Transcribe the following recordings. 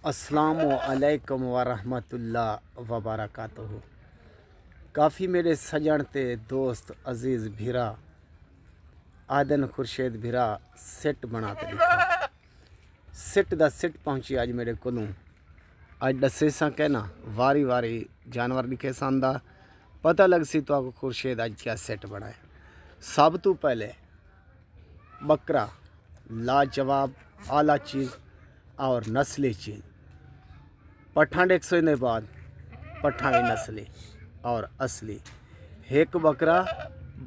अस्सलामुअलैकुम वरहमतुल्लाह वबरकातुहू। काफ़ी मेरे सजन ते दोस्त अजीज़ भिरा आदन खुर्शेद भिरा सिट बना के दिखा। सिट दा सिट पहुँची अज मेरे कोलों। अज दसे सा कहना वारी वारी जानवर दिखे सांदा पता लग सी तो आपको खुर्शेद अज क्या सिट बनाए। सब तो पहले बकरा लाजवाब आला चीज़ और नस्ली चीज़ पठां डेक्सो ने बाद पठां भी नस्ली और असली एक बकरा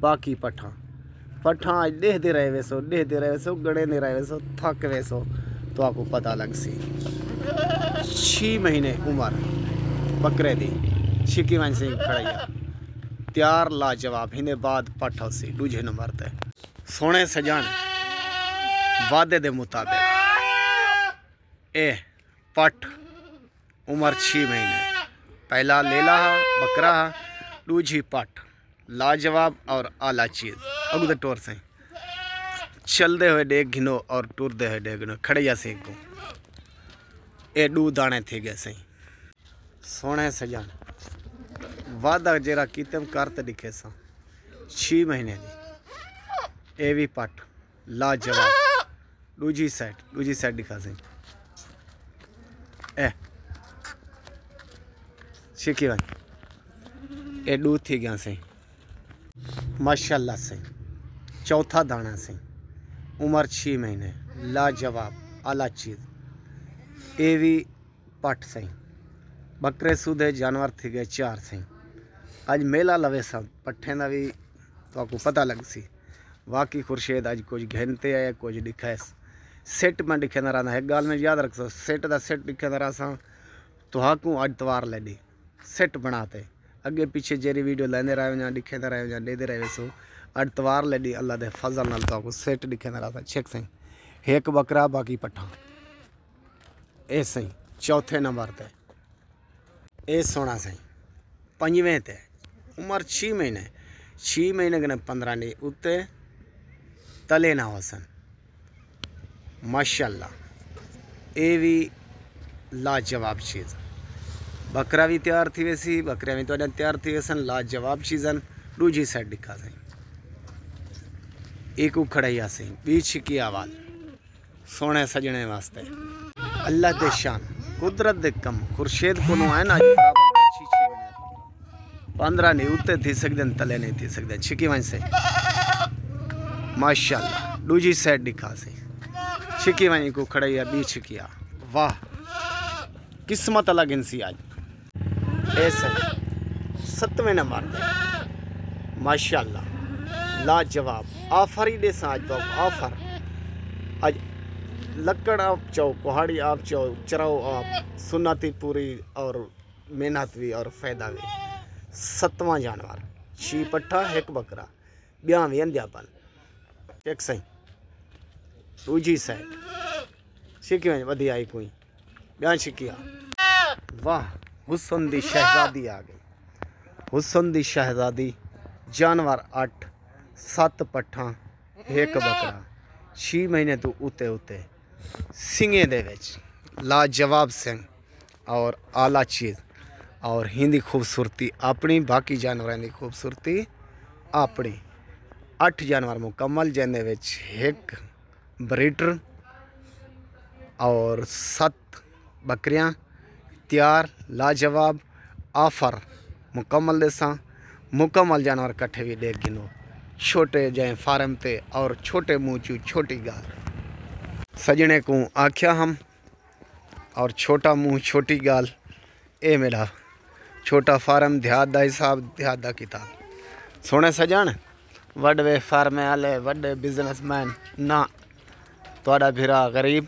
बाकी पठां पठां डेहदे रहे वैसो गड़े नहीं रहे वैसो थक वैसो तो आपको पता लग सी। 6 महीने उम्र बकरे दी छिकी वन सिंह खड़ाइया तैयार लाजवाब हिंदे बाद पठा सी दूजे नंबर ते सोने सजान वादे दे मुताबिक ए पठ उम्र 6 महीने पहला लेला बकरा दूजी पठ लाजवाब और आला चीज़ अगू तो टोर से चलते हुए डेग गिनो और टुरते हुए डेग गिनो खड़िया से को ए दू दाने थे गए सही सोने सजान वादा जरा कितम करते दिखे सा 6 महीने दी ए भी पठ लाजवाब दूजी साइड दिखा सही ए शिकी भाई ए दू थी गया सही माशाल्लाह से चौथा दाना से उम्र 6 महीने लाजवाब आला चीज़ ए भी पट सही बकरे सूधे जानवर थी गए 4 सही अज मेला लवे सब पट्ठे का भी तो आपको पता लग सी। वाकई खुर्शेद अज कुछ घनते आए कुछ दिखे सेट में दिखे न रहा एक गाल में याद रख सो सेट का सेट दिखे न रहा तो हाकू अज तवार लड़ी सेट बनाते अगे पीछे जेरी वीडियो लेंदे रहे वञा दिखे न रहे वञा देते रहे सो अज तवार लड़ी अल्लाह के फजल नाल तो आपको सेट दिखे न रहा चेक सही एक बकरा बाकी पठा ए सही चौथे नंबर ते ए सोना सही 5वें ते उम्र 6 महीने कने 15 डी उत्ते तले ना होसन माशाल्लाह ए भी लाजवाब चीज़ बकरा भी तैयार थी वैसी बकरिया भी तो तैयार थी वैसन लाजवाब चीज़न दूजी साइड दिखा सही एक खड़ाइया सही बीच की आवाज़ सोने सजने वास्ते अल्लाह दे शान कुदरत दे कम खुर्शेद को है ना 15 नहीं उत्ते थी सकते तले नहीं थी सकते छिकी वन से माशाल्लाह दूजी साइड दिखा सही छिकी वन को खड़ाइया बीच किया वाह किस्मत अलग इंसी आज ऐसे 7वें नंबर पे माशाल्लाह लाजवाब ऑफर ही दे आज तो ऑफर आज लकड़ आप चाहो पहाड़ी आप चाहो चराओ आप सुन्नती पूरी और मेहनत भी और फायदा भी 7वां जानवर 6 पट्ठा 1 बकरा ब्याह भी अंध्यापन एक सही दूजी साइड शिकी वधी आई कोई ब्याह शिकिया वाह हुसन दी शहजादी आ गई हुसन दी शहजादी जानवर 8 7 पट्ठा 1 बकरा 6 महीने तो उते उते सिंगे दे विच लाजवाब सिंह और आला चीज़ और हिंदी खूबसूरती अपनी बाकी जानवरों की खूबसूरती अपनी 8 जानवर मुकम्मल जिन्हें विच 1 ब्रीडर और 7 बकरियां तैयार लाजवाब ऑफर मुकम्मल देसा मुकम्मल जानवर कट्ठे भी देख गिनो छोटे जै फार्म ते और छोटे मुँह चू छोटी गाल सजने को आख्या हम और छोटा मुँह छोटी गाल ए मेरा छोटा फार्म देहात दा हिसाब देहात दा किताब सोने सजन वड्डे फार्म वाले वड्डे बिजनेसमैन ना थोड़ा भिरा गरीब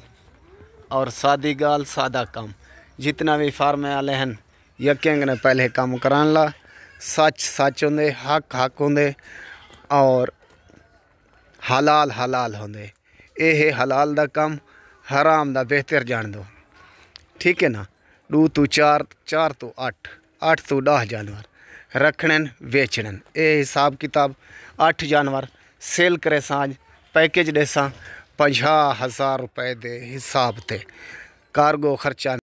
और सादी गाल सादा काम जितना भी फार्म वाले हैं यकीन ने पहले काम करान ला सच होंदे हक होंदे और हलाल होंदे ये हलाल दा काम हराम दा बेहतर जान दो ठीक है ना 2 तो 4 4 तो 8 तो 10 जानवर रखने बेचने ये हिसाब किताब 8 जानवर सेल करे साज पैकेज देसा 50,000 रुपए दे हिसाब ते कार्गो खर्चा